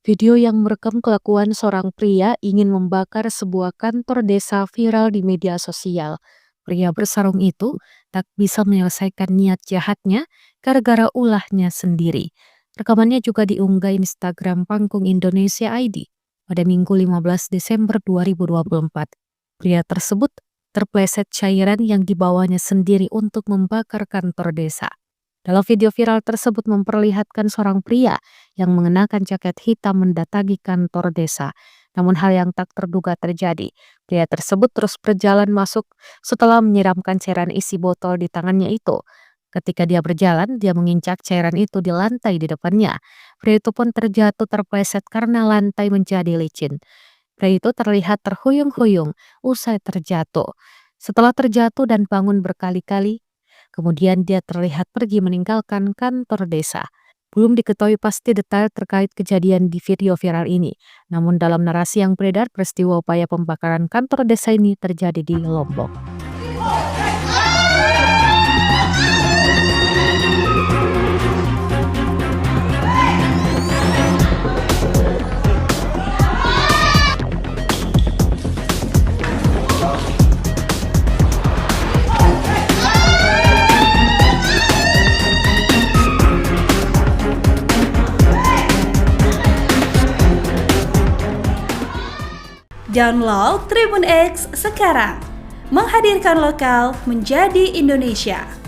Video yang merekam kelakuan seorang pria ingin membakar sebuah kantor desa viral di media sosial. Pria bersarung itu tak bisa menyelesaikan niat jahatnya gara-gara ulahnya sendiri. Rekamannya juga diunggah Instagram Pangkung Indonesia ID pada Minggu 15 Desember 2024. Pria tersebut terpleset cairan yang dibawanya sendiri untuk membakar kantor desa. Dalam video viral tersebut memperlihatkan seorang pria yang mengenakan jaket hitam mendatangi kantor desa. Namun hal yang tak terduga terjadi. Pria tersebut terus berjalan masuk setelah menyiramkan cairan isi botol di tangannya itu. Ketika dia berjalan, dia menginjak cairan itu di lantai di depannya. Pria itu pun terjatuh terpleset karena lantai menjadi licin. Pria itu terlihat terhuyung-huyung usai terjatuh. Setelah terjatuh dan bangun berkali-kali, kemudian dia terlihat pergi meninggalkan kantor desa. Belum diketahui pasti detail terkait kejadian di video viral ini. Namun dalam narasi yang beredar, peristiwa upaya pembakaran kantor desa ini terjadi di Lombok. Download Tribun X sekarang, menghadirkan lokal menjadi Indonesia.